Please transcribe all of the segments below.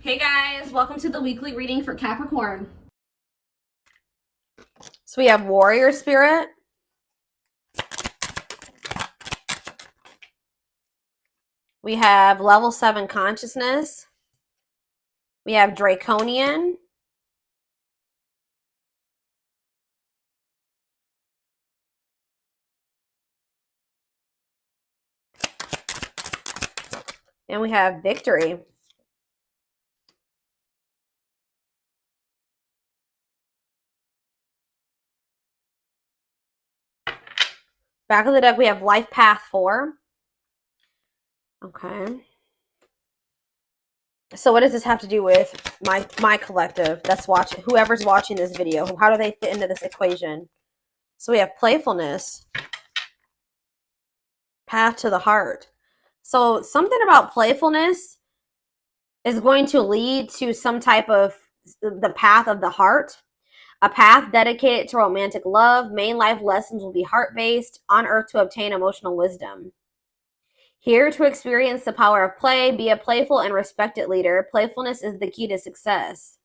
Hey guys, welcome to the weekly reading for Capricorn. So we have warrior spirit. We have level 7 consciousness. We have draconian. And we have victory. Back of the deck, we have life path 4. Okay. So what does this have to do with my collective that's watching, whoever's watching this video? How do they fit into this equation? So we have playfulness. Path to the heart. So something about playfulness is going to lead to some type of the path of the heart. A path dedicated to romantic love. Main life lessons will be heart-based, on earth to obtain emotional wisdom. Here to experience the power of play, be a playful and respected leader. Playfulness is the key to success.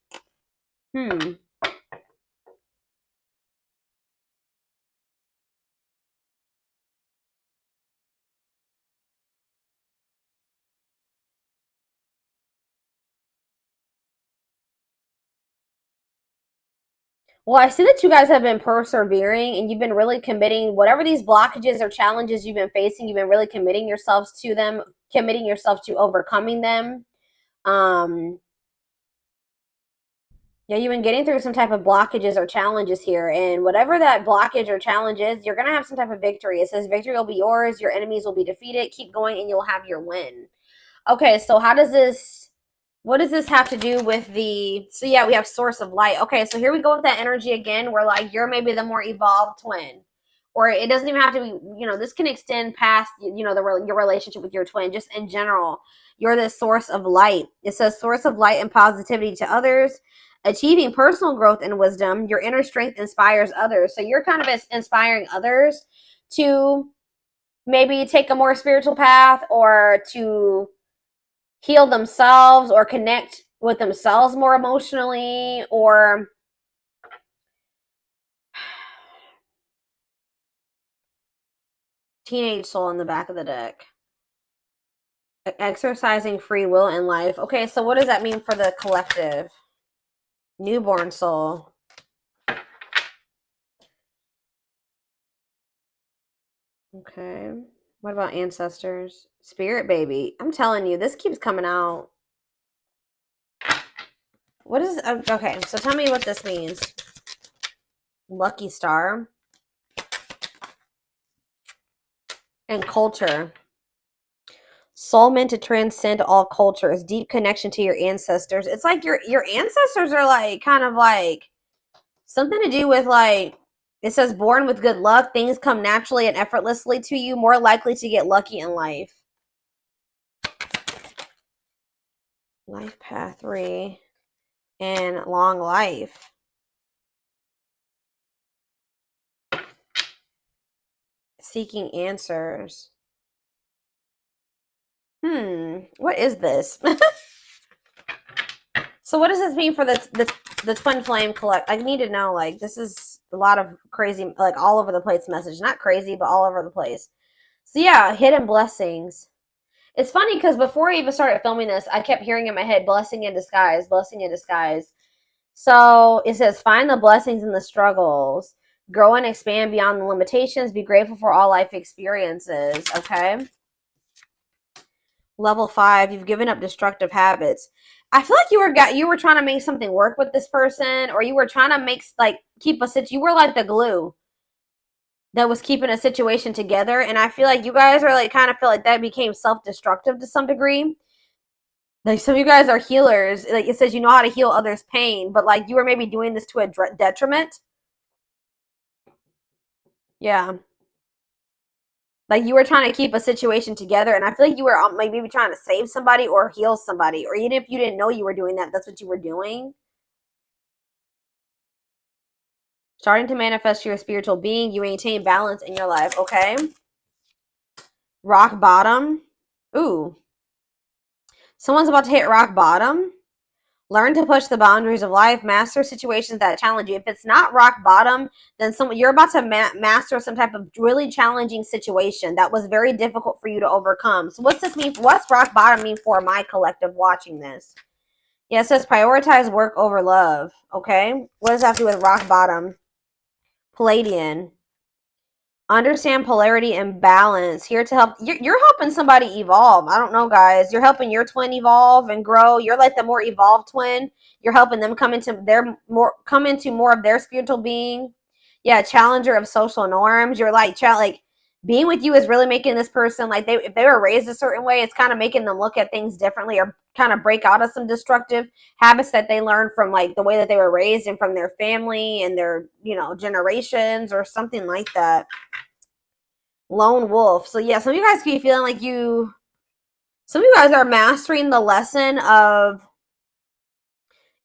Well, I see that you guys have been persevering and you've been really committing, whatever these blockages or challenges you've been facing, you've been really committing yourselves to them, committing yourself to overcoming them. Yeah, you've been getting through some type of blockages or challenges here, and whatever that blockage or challenge is, you're going to have some type of victory. It says victory will be yours, your enemies will be defeated, keep going, and you'll have your win. Okay, so what does this have to do with so yeah, we have source of light. Okay, so here we go with that energy again, where like you're maybe the more evolved twin. Or it doesn't even have to be, this can extend past, your relationship with your twin, just in general. You're the source of light. It says source of light and positivity to others, achieving personal growth and wisdom. Your inner strength inspires others. So you're kind of inspiring others to maybe take a more spiritual path, or to heal themselves, or connect with themselves more emotionally, or teenage soul in the back of the deck. Exercising free will in life. Okay, so what does that mean for the collective? Newborn soul. Okay. What about ancestors? Spirit baby. I'm telling you, this keeps coming out. What is... Okay, so tell me what this means. Lucky star. And culture. Soul meant to transcend all cultures. Deep connection to your ancestors. It's like your ancestors are like kind of like something to do with like, it says born with good luck. Things come naturally and effortlessly to you. More likely to get lucky in life. Life path 3 and long life. Seeking answers. What is this? So what does this mean for the twin flame collect? I need to know, like, this is a lot of crazy, like, all over the place message. Not crazy, but all over the place. So yeah, hidden blessings. It's funny because before I even started filming this, I kept hearing in my head, blessing in disguise, blessing in disguise. So it says, find the blessings in the struggles. Grow and expand beyond the limitations. Be grateful for all life experiences. Okay. Level 5, you've given up destructive habits. I feel like you were trying to make something work with this person, or you were trying to you were like the glue that was keeping a situation together. And I feel like you guys are like, kind of feel like that became self-destructive to some degree. Like, some of you guys are healers. Like, it says you know how to heal others' pain, but like you were maybe doing this to a detriment. Yeah. Like, you were trying to keep a situation together, and I feel like you were maybe trying to save somebody or heal somebody, or even if you didn't know you were doing that, that's what you were doing. Starting to manifest your spiritual being, you maintain balance in your life. Okay. Rock bottom. Ooh. Someone's about to hit rock bottom. Learn to push the boundaries of life. Master situations that challenge you. If it's not rock bottom, then you're about to master some type of really challenging situation that was very difficult for you to overcome. So what's this mean? What's rock bottom mean for my collective watching this? Yeah, it says prioritize work over love. Okay. What does that have to do with rock bottom? Palladian. Understand polarity and balance. Here to help. You're helping somebody evolve. I don't know, guys. You're helping your twin evolve and grow. You're like the more evolved twin. You're helping them come into more of their spiritual being. Yeah, challenger of social norms. You're like being with you is really making this person like if they were raised a certain way, it's kind of making them look at things differently or kind of break out of some destructive habits that they learned from like the way that they were raised and from their family and their generations or something like that. Lone wolf. So yeah, some of you guys could be feeling like some of you guys are mastering the lesson of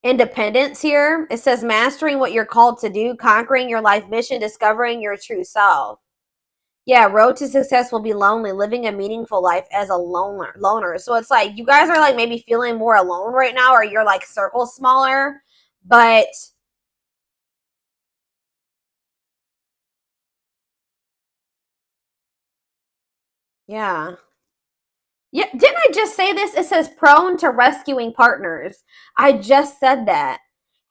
independence here. It says mastering what you're called to do, conquering your life mission, discovering your true self. Yeah, road to success will be lonely, living a meaningful life as a loner. So it's like you guys are like maybe feeling more alone right now, or you're like circle smaller, but yeah. Yeah, didn't I just say this? It says prone to rescuing partners. I just said that.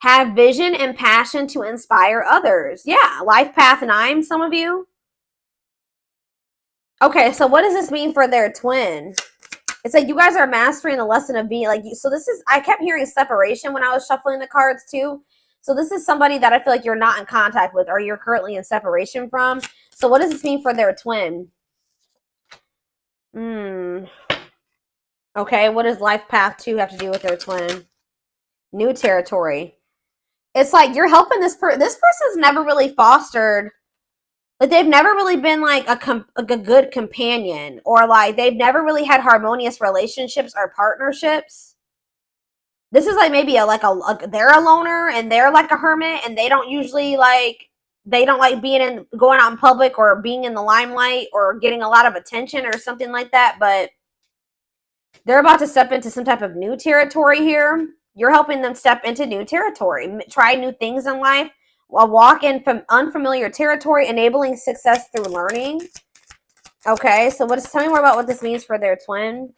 Have vision and passion to inspire others. Yeah, life path 9, some of you. Okay, so what does this mean for their twin? It's like you guys are mastering the lesson of being like, so this is, I kept hearing separation when I was shuffling the cards too. So this is somebody that I feel like you're not in contact with or you're currently in separation from. So what does this mean for their twin? Okay, what does life path 2 have to do with their twin? New territory. It's like you're helping this person's never really fostered, like they've never really been like a good companion, or like they've never really had harmonious relationships or partnerships. This is like maybe they're a loner and they're like a hermit and they don't usually like they don't like going out in public or being in the limelight or getting a lot of attention or something like that, but they're about to step into some type of new territory here. You're helping them step into new territory, try new things in life, while walk in from unfamiliar territory, enabling success through learning. Okay, so tell me more about what this means for their twin.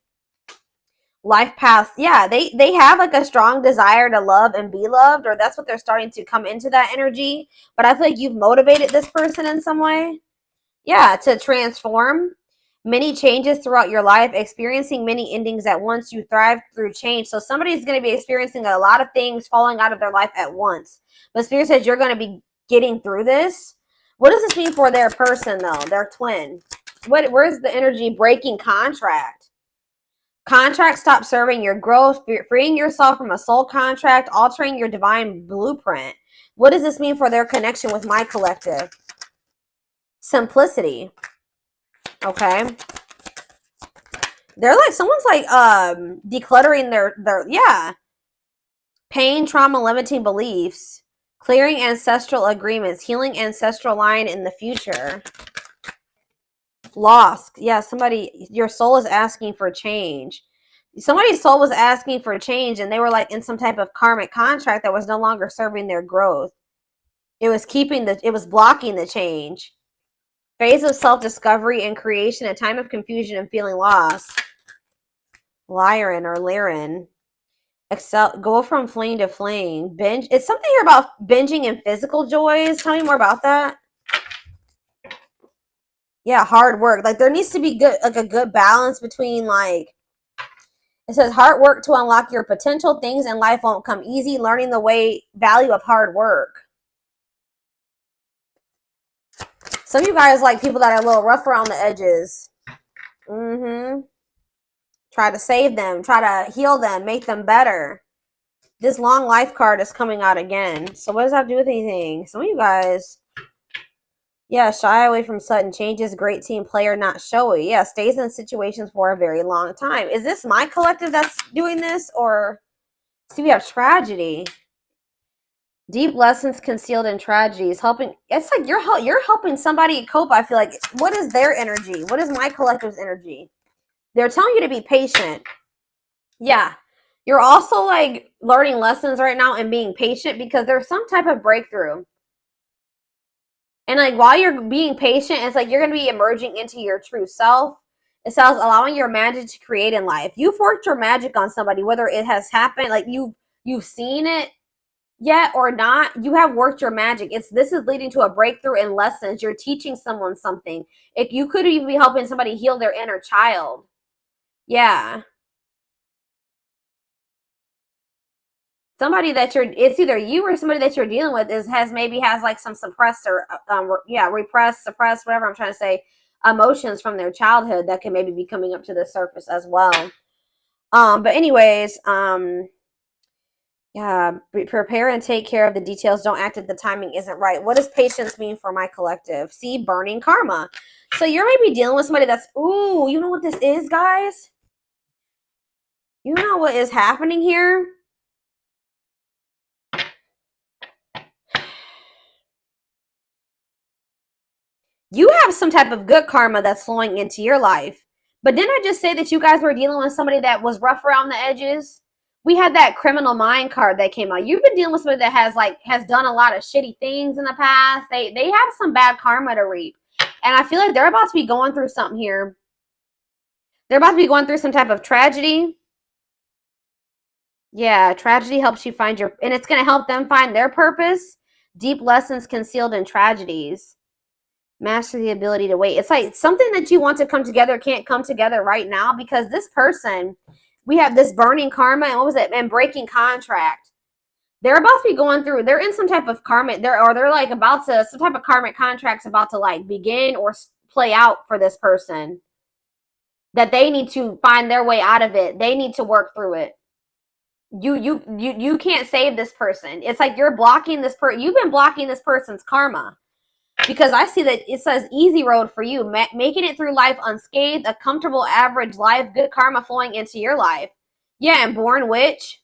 Life path. Yeah, they have like a strong desire to love and be loved, or that's what they're starting to come into that energy. But I feel like you've motivated this person in some way. Yeah, to transform. Many changes throughout your life, experiencing many endings at once. You thrive through change. So somebody's going to be experiencing a lot of things falling out of their life at once. But Spirit says you're going to be getting through this. What does this mean for their person, though? Their twin. Where's the energy? Breaking contract. Contract stop serving your growth, freeing yourself from a soul contract, altering your divine blueprint. What does this mean for their connection with my collective? Simplicity. Okay. They're like, someone's like decluttering their yeah. Pain, trauma, limiting beliefs, clearing ancestral agreements, healing ancestral line in the future. Lost. Yeah, your soul is asking for change. Somebody's soul was asking for change and they were like in some type of karmic contract that was no longer serving their growth. It was blocking the change. Phase of self-discovery and creation, a time of confusion and feeling lost. Lyran or Lyran. Go from flame to flame. Binge. It's something here about binging and physical joys. Tell me more about that. Yeah, hard work. Like there needs to be a good balance between like, it says hard work to unlock your potential. Things in life won't come easy. Learning the value of hard work. Some of you guys like people that are a little rough around the edges. Try to save them. Try to heal them. Make them better. This long life card is coming out again. So what does that have to do with anything? Some of you guys, yeah, shy away from sudden changes. Great team player, not showy. Yeah, stays in situations for a very long time. Is this my collective that's doing this? Or see, we have tragedy. Deep lessons concealed in tragedies. It's like you're helping somebody cope. I feel like, what is their energy? What is my collective's energy? They're telling you to be patient. Yeah. You're also like learning lessons right now and being patient because there's some type of breakthrough. And like while you're being patient, it's like you're going to be emerging into your true self. It says allowing your magic to create in life. You've worked your magic on somebody, whether it has happened, like you've seen it yet or not. You have worked your magic. This is leading to a breakthrough in lessons. You're teaching someone something. If you could even be helping somebody heal their inner child. Yeah. Somebody that it's either you or somebody that you're dealing with has like some suppressed or repressed, suppressed, whatever I'm trying to say, emotions from their childhood that can maybe be coming up to the surface as well. But anyways, yeah, prepare and take care of the details. Don't act if the timing isn't right. What does patience mean for my collective? See, burning karma. So you're maybe dealing with somebody that's, ooh, you know what this is, guys? You know what is happening here? You have some type of good karma that's flowing into your life. But didn't I just say that you guys were dealing with somebody that was rough around the edges? We had that criminal mind card that came out. You've been dealing with somebody that has done a lot of shitty things in the past. They have some bad karma to reap. And I feel like they're about to be going through something here. They're about to be going through some type of tragedy. Yeah, tragedy helps you find and it's going to help them find their purpose. Deep lessons concealed in tragedies. Master the ability to wait. It's like something that you want to come together can't come together right now because this person, we have this burning karma and what was it? And breaking contract. They're about to be going through, they're in some type of karmic, they're like about to, some type of karmic contract's about to like begin or play out for this person. That they need to find their way out of it. They need to work through it. You can't save this person. It's like you're blocking this you've been blocking this person's karma. Because I see that it says easy road for you, making it through life unscathed, a comfortable average life, good karma flowing into your life. Yeah, and born witch.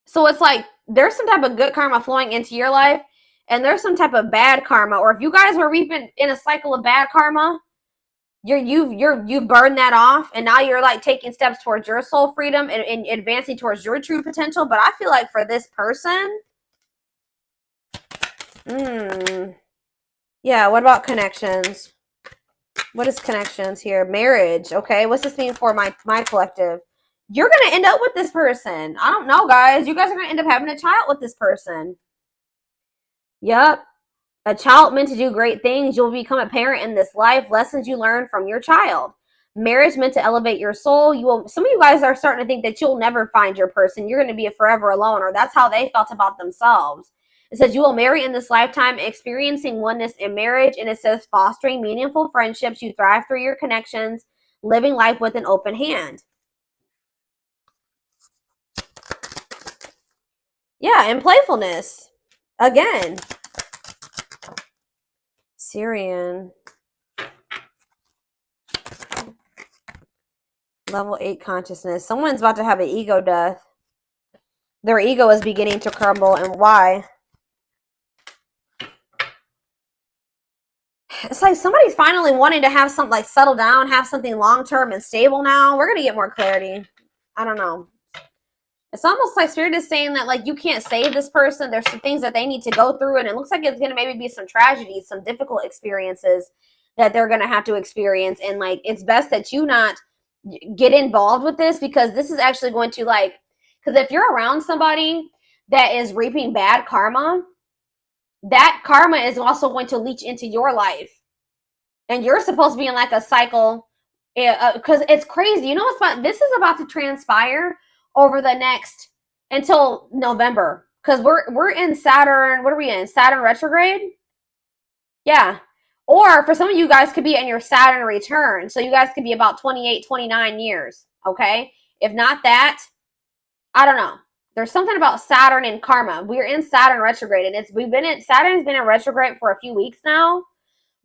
So it's like there's some type of good karma flowing into your life, and there's some type of bad karma. Or if you guys were reaping in a cycle of bad karma, you've burned that off, and now you're like taking steps towards your soul freedom and advancing towards your true potential. But I feel like for this person, yeah, what about connections? What is connections here? Marriage. Okay, what's this mean for my collective? You're going to end up with this person. I don't know, guys. You guys are going to end up having a child with this person. Yep. A child meant to do great things. You'll become a parent in this life. Lessons you learn from your child. Marriage meant to elevate your soul. Some of you guys are starting to think that you'll never find your person. You're going to be forever alone, or that's how they felt about themselves. It says you will marry in this lifetime, experiencing oneness in marriage. And it says fostering meaningful friendships. You thrive through your connections, living life with an open hand. Yeah, and playfulness. Again. Syrian. Level 8 consciousness. Someone's about to have an ego death. Their ego is beginning to crumble. And why? It's like somebody's finally wanting to have something like settle down, have something long-term and stable now. We're going to get more clarity. I don't know. It's almost like Spirit is saying that like you can't save this person. There's some things that they need to go through. And it looks like it's going to maybe be some tragedies, some difficult experiences that they're going to have to experience. And like it's best that you not get involved with this because this is actually going to like, because if you're around somebody that is reaping bad karma, that karma is also going to leach into your life. And you're supposed to be in like a cycle because it's crazy. You know what's fun? This is about to transpire over the next until November because we're in Saturn. What are we in? Saturn retrograde? Yeah. Or for some of you guys could be in your Saturn return. So you guys could be about 28, 29 years. Okay. If not that, I don't know. There's something about Saturn and karma. We're in Saturn retrograde and Saturn's been in retrograde for a few weeks now,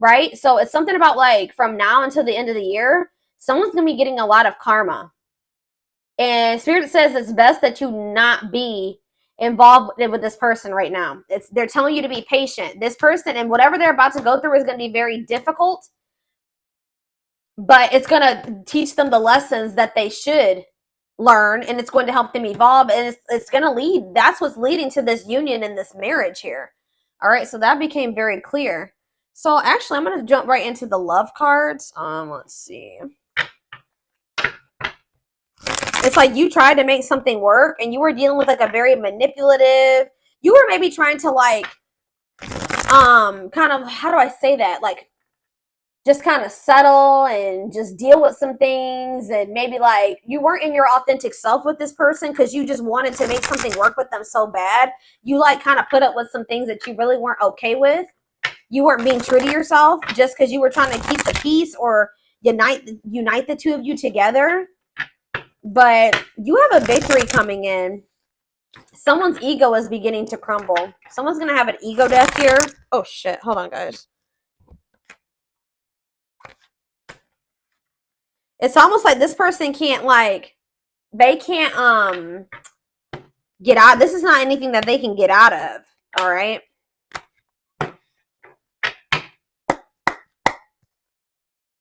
right? So it's something about like from now until the end of the year, someone's going to be getting a lot of karma. And Spirit says it's best that you not be involved with this person right now. They're telling you to be patient. This person and whatever they're about to go through is going to be very difficult, but it's going to teach them the lessons that they should learn, and it's going to help them evolve, and it's going to lead. That's what's leading to this union and this marriage here. All right, so that became very clear. So actually, I'm going to jump right into the love cards. Let's see. It's like you tried to make something work, and you were dealing with like a very manipulative. You were maybe trying to like, kind of, how do I say that? Like, just kind of settle and just deal with some things, and maybe like you weren't in your authentic self with this person because you just wanted to make something work with them so bad. You like kind of put up with some things that you really weren't okay with. You weren't being true to yourself just because you were trying to keep the peace or unite the two of you together. But you have a victory coming in. Someone's ego is beginning to crumble. Someone's going to have an ego death here. Oh, shit. Hold on, guys. It's almost like this person can't, like, they can't, get out. This is not anything that they can get out of. All right.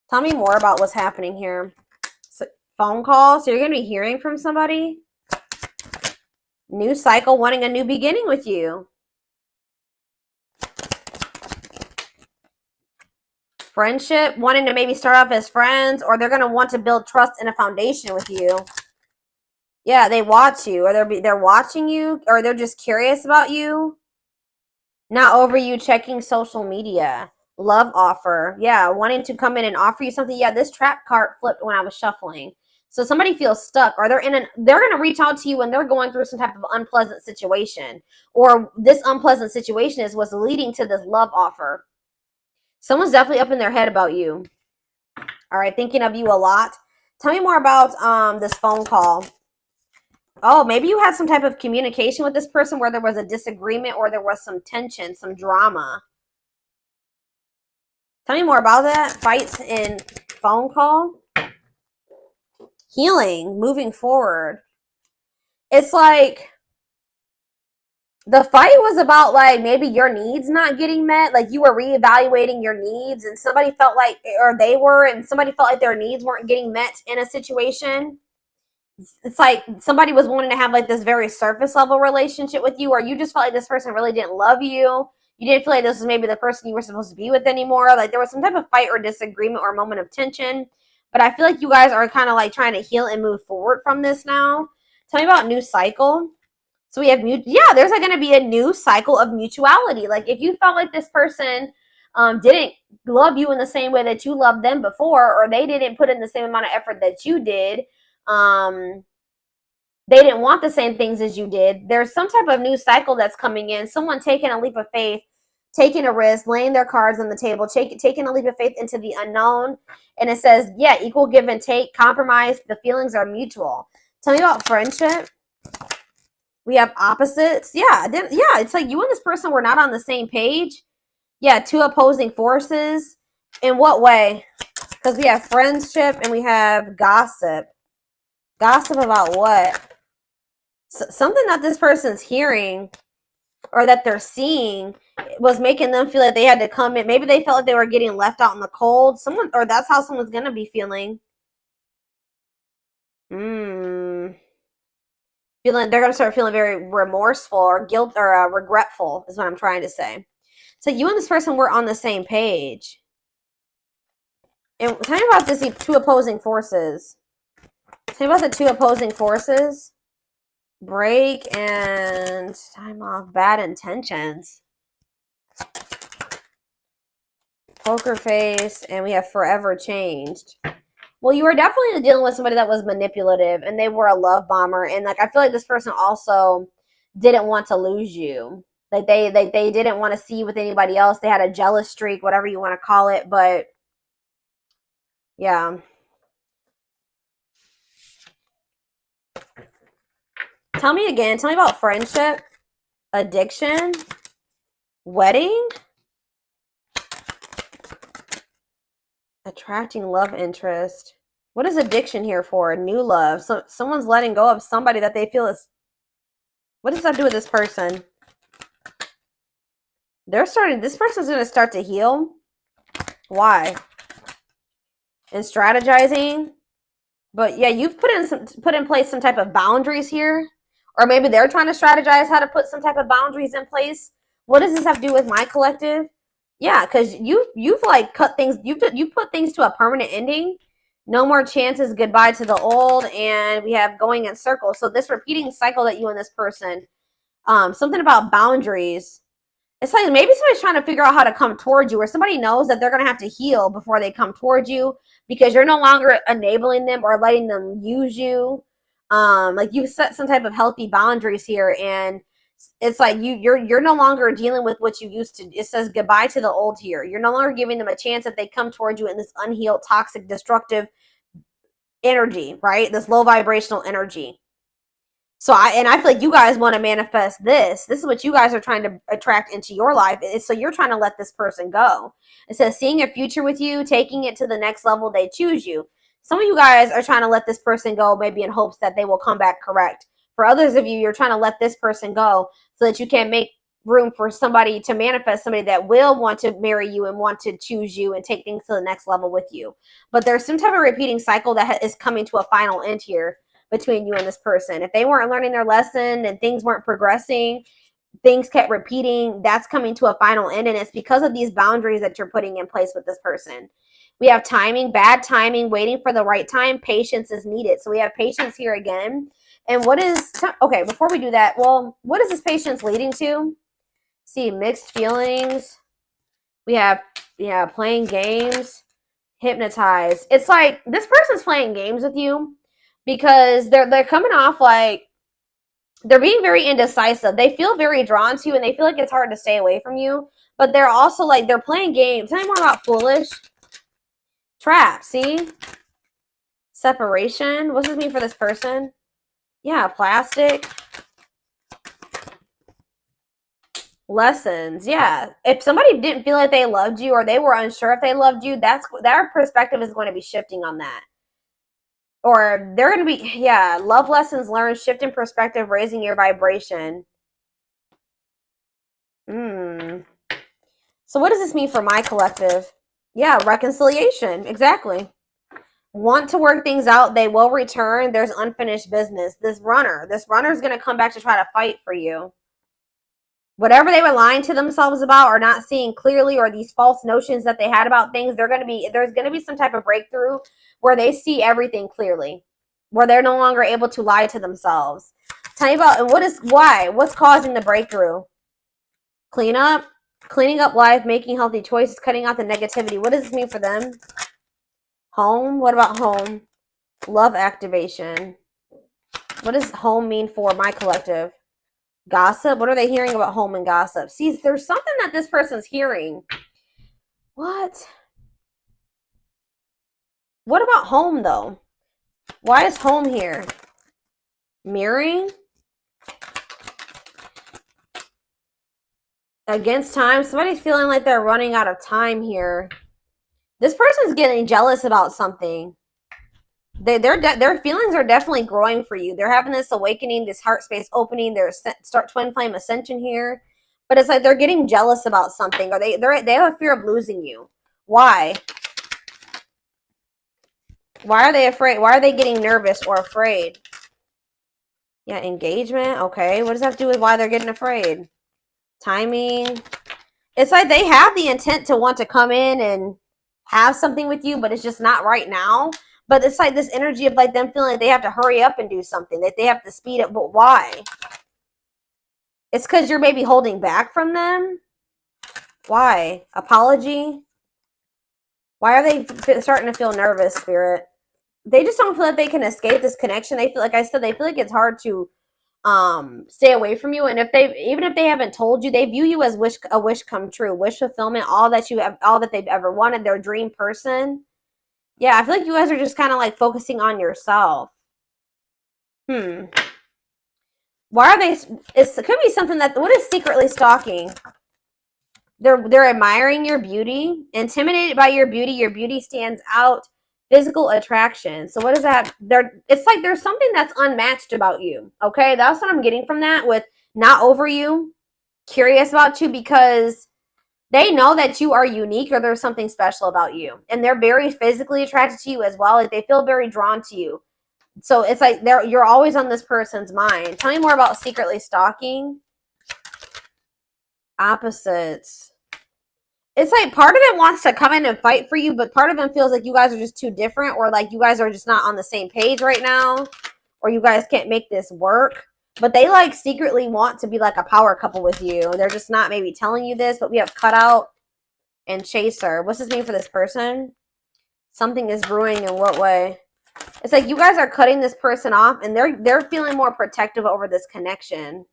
Tell me more about what's happening here. So, phone call. So you're going to be hearing from somebody. New cycle, wanting a new beginning with you. Friendship, wanting to maybe start off as friends, or they're going to want to build trust and a foundation with you. Yeah, they watch you, or they're watching you, or they're just curious about you. Not over you checking social media. Love offer. Yeah, wanting to come in and offer you something. Yeah, this trap card flipped when I was shuffling. So somebody feels stuck, or they're going to reach out to you when they're going through some type of unpleasant situation, or this unpleasant situation is what's leading to this love offer. Someone's definitely up in their head about you. All right, thinking of you a lot. Tell me more about this phone call. Oh, maybe you had some type of communication with this person where there was a disagreement or there was some tension, some drama. Tell me more about that. Fights in phone call. Healing, moving forward. It's like the fight was about like maybe your needs not getting met. Like you were reevaluating your needs and somebody felt like, or they were, and somebody felt like their needs weren't getting met in a situation. It's like somebody was wanting to have like this very surface level relationship with you, or you just felt like this person really didn't love you. You didn't feel like this was maybe the person you were supposed to be with anymore. Like there was some type of fight or disagreement or moment of tension. But I feel like you guys are kind of like trying to heal and move forward from this now. Tell me about new cycle. So we have there's like going to be a new cycle of mutuality. Like if you felt like this person didn't love you in the same way that you loved them before, or they didn't put in the same amount of effort that you did, they didn't want the same things as you did. There's some type of new cycle that's coming in. Someone taking a leap of faith, taking a risk, laying their cards on the table, taking a leap of faith into the unknown. And it says, yeah, equal give and take, compromise. The feelings are mutual. Tell me about friendship. We have opposites. Yeah, it's like you and this person were not on the same page. Yeah, two opposing forces. In what way? Because we have friendship and we have gossip. Gossip about what? Something that this person's hearing or that they're seeing was making them feel like they had to come in. Maybe they felt like they were getting left out in the cold. Or that's how someone's going to be feeling. They're going to start feeling very remorseful or guilt or regretful is what I'm trying to say. So you and this person were on the same page. And tell me about this two opposing forces. Tell me about the two opposing forces. Break and time off. Bad intentions. Poker face. And we have forever changed. Well, you were definitely dealing with somebody that was manipulative, and they were a love bomber. And like I feel like this person also didn't want to lose you. Like they didn't want to see you with anybody else. They had a jealous streak, whatever you want to call it. But yeah. Tell me again. Tell me about friendship, addiction, wedding, attracting love interest. What is addiction here for? New love. So someone's letting go of somebody that they feel is. What does that do with this person? This person's going to start to heal. Why? And strategizing. But yeah, you've put in place some type of boundaries here. Or maybe they're trying to strategize how to put some type of boundaries in place. What does this have to do with my collective? Yeah, because you've like cut things, you put things to a permanent ending. No more chances, goodbye to the old, and we have going in circles. So this repeating cycle that you and this person, something about boundaries. It's like maybe somebody's trying to figure out how to come towards you, or somebody knows that they're going to have to heal before they come towards you because you're no longer enabling them or letting them use you. Like you've set some type of healthy boundaries here, and it's like you're no longer dealing with what you used to. It says goodbye to the old here. You're no longer giving them a chance that they come towards you in this unhealed, toxic, destructive energy, right? This low vibrational energy. So I feel like you guys want to manifest this. This is what you guys are trying to attract into your life. So you're trying to let this person go. It says seeing a future with you, taking it to the next level, they choose you. Some of you guys are trying to let this person go, maybe in hopes that they will come back correct. For others of you, you're trying to let this person go so that you can make room for somebody to manifest, somebody that will want to marry you and want to choose you and take things to the next level with you. But there's some type of repeating cycle that is coming to a final end here between you and this person. If they weren't learning their lesson and things weren't progressing, things kept repeating, that's coming to a final end, and it's because of these boundaries that you're putting in place with this person. We have timing, bad timing, waiting for the right time. Patience is needed. So we have patience here again. And what is, okay, before we do that, well, what is this patience leading to? See, mixed feelings. We have, yeah, playing games, hypnotized. It's like this person's playing games with you because they're coming off like they're being very indecisive. They feel very drawn to you and they feel like it's hard to stay away from you. But they're also like, they're playing games. Tell me more about foolish. Trap, see? Separation. What does this mean for this person? Yeah, plastic. Lessons. Yeah. If somebody didn't feel like they loved you or they were unsure if they loved you, their perspective is going to be shifting on that. Or they're going to be, yeah, love lessons learned, shift in perspective, raising your vibration. So what does this mean for my collective? Yeah, reconciliation. Exactly. Want to work things out. They will return. There's unfinished business. This runner is going to come back to try to fight for you. Whatever they were lying to themselves about or not seeing clearly, or these false notions that they had about things, there's going to be some type of breakthrough where they see everything clearly, where they're no longer able to lie to themselves. Tell me about, and what's causing the breakthrough? Cleaning up life, making healthy choices, cutting out the negativity. What does this mean for them? Home. What about home? Love activation. What does home mean for my collective? Gossip. What are they hearing about home and gossip? See, there's something that this person's hearing. What about home, though? Why is home here? Mirroring. Against time. Somebody's feeling like they're running out of time here. This person's getting jealous about something. Their feelings are definitely growing for you. They're having this awakening, this heart space opening. There's start twin flame ascension here, but it's like they're getting jealous about something, or they have a fear of losing you. Why? Why are they afraid? Why are they getting nervous or afraid? Yeah, engagement. Okay, what does that have to do with why they're getting afraid? Timing. It's like they have the intent to want to come in and have something with you, but it's just not right now. But it's like this energy of like them feeling like they have to hurry up and do something, that they have to speed up. But why? It's because you're maybe holding back from them. Why? Apology. Why are they starting to feel nervous, Spirit? They just don't feel like they can escape this connection. They feel, like I said, they feel like it's hard to stay away from you. And even if they haven't told you, they view you as a wish come true, wish fulfillment, all that they've ever wanted, their dream person. Yeah, I feel like you guys are just kind of like focusing on yourself. Why are they? It could be something that, what is secretly stalking? They're admiring your beauty, intimidated by your beauty. Your beauty stands out. Physical attraction. So what is that? It's like there's something that's unmatched about you. Okay, that's what I'm getting from that, with not over you, curious about you, because They know that you are unique or there's something special about you. And they're very physically attracted to you as well. Like they feel very drawn to you. So it's like you're always on this person's mind. Tell me more about secretly stalking. Opposites. It's like part of them wants to come in and fight for you, but part of them feels like you guys are just too different, or like you guys are just not on the same page right now, or you guys can't make this work. But they like secretly want to be like a power couple with you. They're just not maybe telling you this, but we have cutout and chaser. What's this mean for this person? Something is brewing in what way? It's like you guys are cutting this person off and they're feeling more protective over this connection.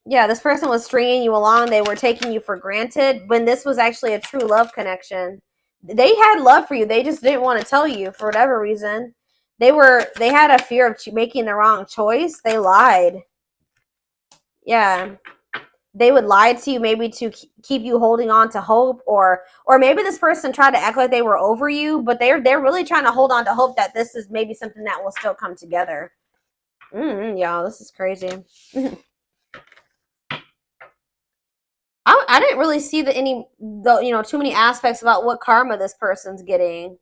Yeah, this person was stringing you along. They were taking you for granted when this was actually a true love connection. They had love for you. They just didn't want to tell you for whatever reason. They had a fear of making the wrong choice. They lied. Yeah. They would lie to you maybe to keep you holding on to hope, or maybe this person tried to act like they were over you, but they're really trying to hold on to hope that this is maybe something that will still come together. Y'all, this is crazy. I didn't really see too many aspects about what karma this person's getting. This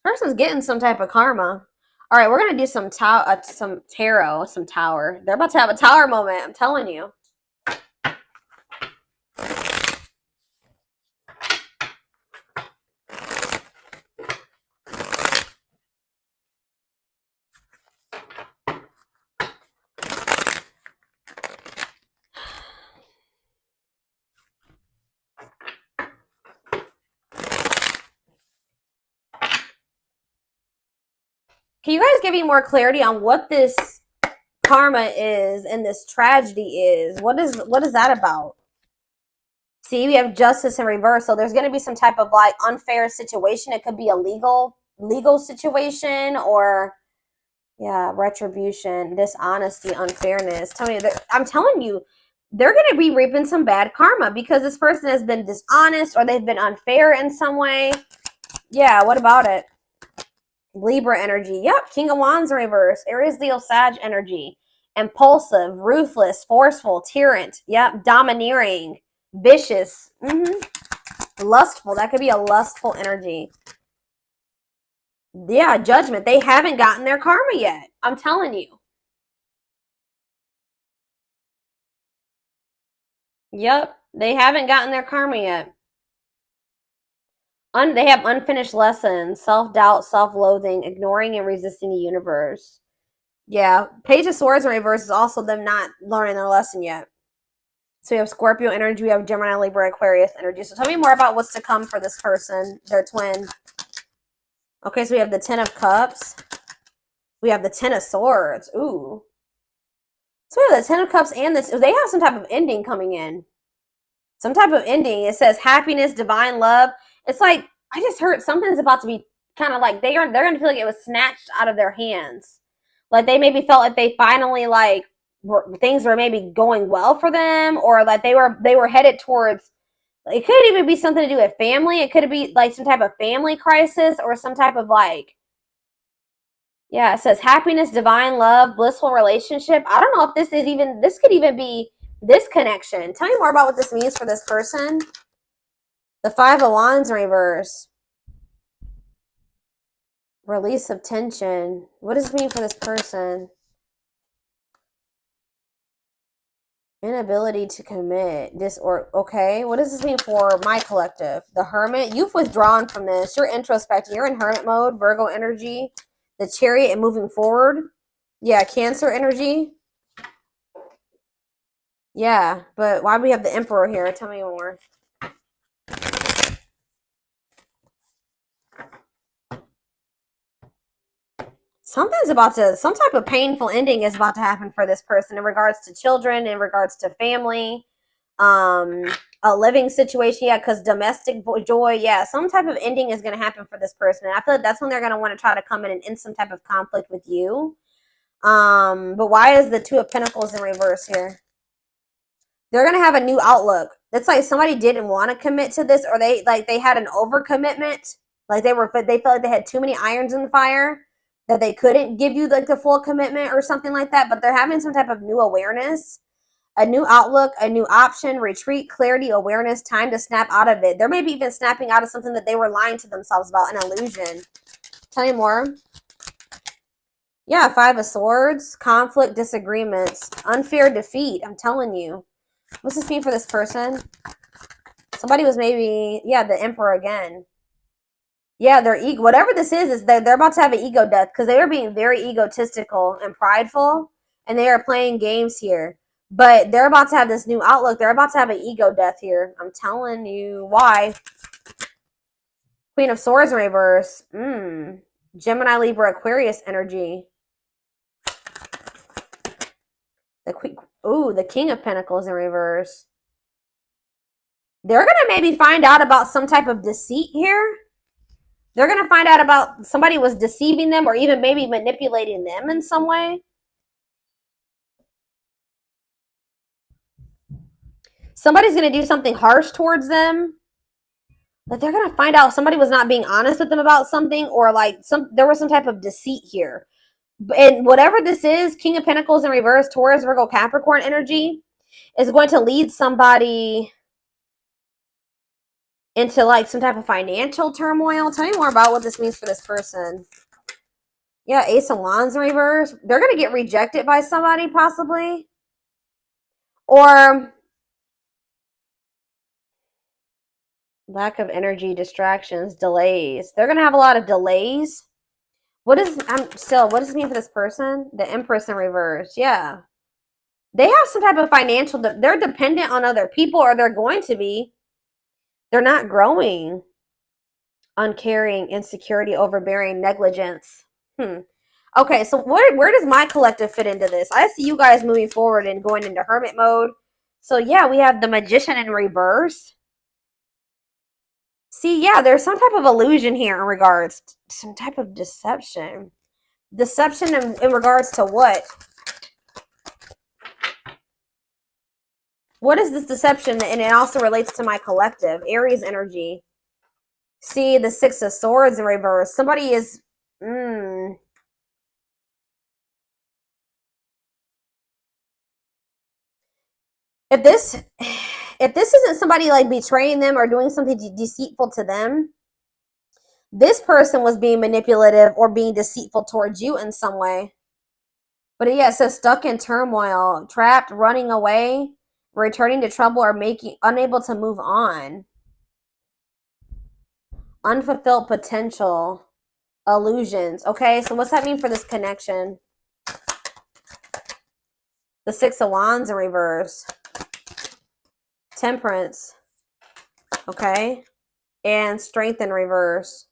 person's getting some type of karma. All right, we're gonna do some tarot, some tower. They're about to have a tower moment. I'm telling you. Can you guys give me more clarity on what this karma is and this tragedy is? What is that about? See, we have justice in reverse. So there's going to be some type of like unfair situation. It could be a legal situation, or yeah, retribution, dishonesty, unfairness. I'm telling you, they're going to be reaping some bad karma because this person has been dishonest or they've been unfair in some way. Yeah, what about it? Libra energy. Yep. King of Wands in reverse. Aries, Leo, Sag energy. Impulsive, ruthless, forceful, tyrant. Yep. Domineering, vicious. Lustful. That could be a lustful energy. Yeah. Judgment. They haven't gotten their karma yet. I'm telling you. Yep. They haven't gotten their karma yet. They have unfinished lessons, self-doubt, self-loathing, ignoring and resisting the universe. Yeah, Page of Swords in reverse is also them not learning their lesson yet. So we have Scorpio energy, we have Gemini, Libra, Aquarius energy. So tell me more about what's to come for this person, their twin. Okay, so we have the Ten of Cups. We have the Ten of Swords. Ooh. So we have the Ten of Cups and this. They have some type of ending coming in. Some type of ending. It says happiness, divine love. It's like, I just heard something's about to be kind of like, they're going to feel like it was snatched out of their hands. Like they maybe felt like they finally things were maybe going well for them, or like they were headed towards, it could even be something to do with family. It could be like some type of family crisis or some type of like, yeah, it says happiness, divine love, blissful relationship. I don't know if this could even be this connection. Tell me more about what this means for this person. The Five of Wands in reverse. Release of tension. What does this mean for this person? Inability to commit. Okay, what does this mean for my collective? The Hermit. You've withdrawn from this. You're introspecting. You're in hermit mode. Virgo energy. The Chariot and moving forward. Yeah, Cancer energy. Yeah, but why do we have the Emperor here? Tell me more. Some type of painful ending is about to happen for this person in regards to children, in regards to family, a living situation. Yeah, because domestic joy. Yeah, some type of ending is going to happen for this person. And I feel like that's when they're going to want to try to come in and end some type of conflict with you. But why is the Two of Pentacles in reverse here? They're going to have a new outlook. It's like somebody didn't want to commit to this, or they had an overcommitment. Like they felt like they had too many irons in the fire, that they couldn't give you like the full commitment or something like that, but they're having some type of new awareness. A new outlook, a new option, retreat, clarity, awareness, time to snap out of it. They're maybe even snapping out of something that they were lying to themselves about, an illusion. Tell me more. Yeah, 5 of Swords, conflict, disagreements, unfair defeat. I'm telling you. What's this mean for this person? Somebody was maybe, yeah, the Emperor again. Yeah, their ego, whatever this is they're about to have an ego death because they are being very egotistical and prideful, and they are playing games here. But they're about to have this new outlook. They're about to have an ego death here. I'm telling you why. Queen of Swords in reverse. Gemini, Libra, Aquarius energy. The King of Pentacles in reverse. They're going to maybe find out about some type of deceit here. They're going to find out about somebody was deceiving them or even maybe manipulating them in some way. Somebody's going to do something harsh towards them. But they're going to find out somebody was not being honest with them about something, or like there was some type of deceit here. And whatever this is, King of Pentacles in reverse, Taurus, Virgo, Capricorn energy, is going to lead somebody into like some type of financial turmoil. Tell me more about what this means for this person. Yeah, Ace of Wands in reverse. They're going to get rejected by somebody possibly. Or lack of energy, distractions, delays. They're going to have a lot of delays. What does this mean for this person? The Empress in reverse. Yeah. They have some type of financial, they're dependent on other people, or they're going to be. They're not growing. Uncaring, insecurity, overbearing, negligence. Okay, so where does my collective fit into this? I see you guys moving forward and going into hermit mode. So yeah, we have the Magician in reverse. See, yeah, there's some type of illusion here in regards to some type of deception. Deception in regards to what? What is this deception? And it also relates to my collective. Aries energy. See, the Six of Swords in reverse. Somebody is... If this isn't somebody like betraying them or doing something deceitful to them, this person was being manipulative or being deceitful towards you in some way. But yeah, it says stuck in turmoil, trapped, running away, returning to trouble, or unable to move on. Unfulfilled potential, illusions. Okay, so what's that mean for this connection? The Six of Wands in reverse. Temperance. Okay. And Strength in reverse.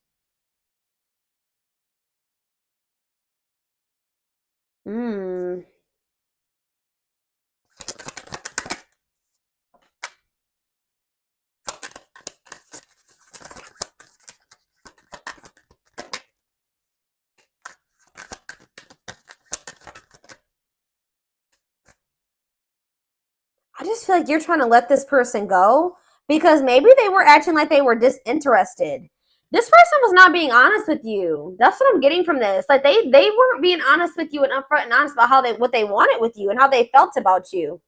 I just feel like you're trying to let this person go because maybe they were acting like they were disinterested. This person was not being honest with you. That's what I'm getting from this. Like they weren't being honest with you and upfront and honest about what they wanted with you and how they felt about you.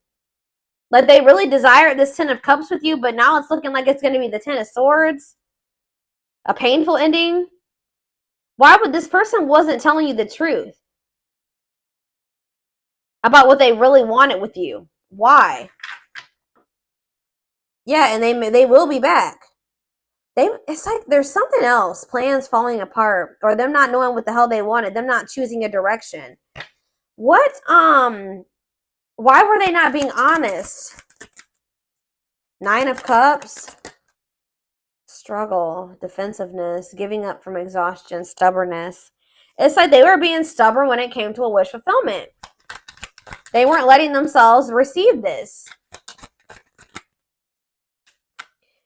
Like they really desired this 10 of Cups with you, but now it's looking like it's going to be the 10 of Swords. A painful ending. Why would this person wasn't telling you the truth about what they really wanted with you? Why? Yeah, and they will be back. It's like there's something else. Plans falling apart, or them not knowing what the hell they wanted, them not choosing a direction. What why were they not being honest? 9 of Cups. Struggle, defensiveness, giving up from exhaustion, stubbornness. It's like they were being stubborn when it came to a wish fulfillment. They weren't letting themselves receive this.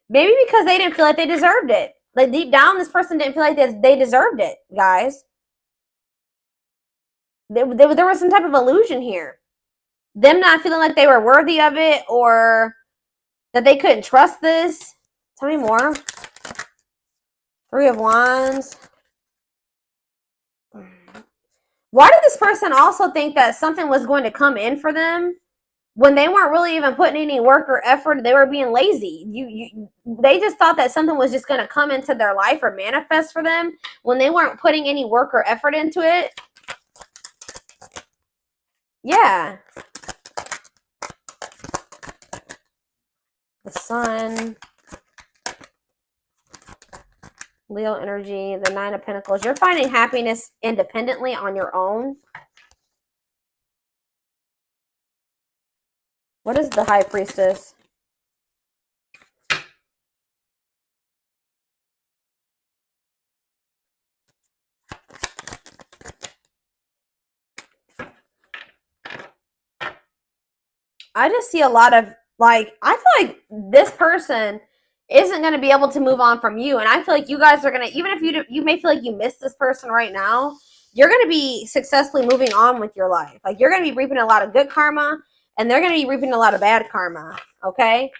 Maybe because they didn't feel like they deserved it. Like deep down, this person didn't feel like they deserved it, guys. There was some type of illusion here. Them not feeling like they were worthy of it, or that they couldn't trust this. Tell me more. 3 of Wands. Why did this person also think that something was going to come in for them when they weren't really even putting any work or effort, they were being lazy. They just thought that something was just going to come into their life or manifest for them when they weren't putting any work or effort into it. Yeah. The Sun, Leo energy, the Nine of Pentacles. You're finding happiness independently on your own. What is the High Priestess? I just see a lot of, like, I feel like this person isn't going to be able to move on from you. And I feel like you guys are going to, even if you may feel like you miss this person right now, you're going to be successfully moving on with your life. Like, you're going to be reaping a lot of good karma, and they're going to be reaping a lot of bad karma, okay?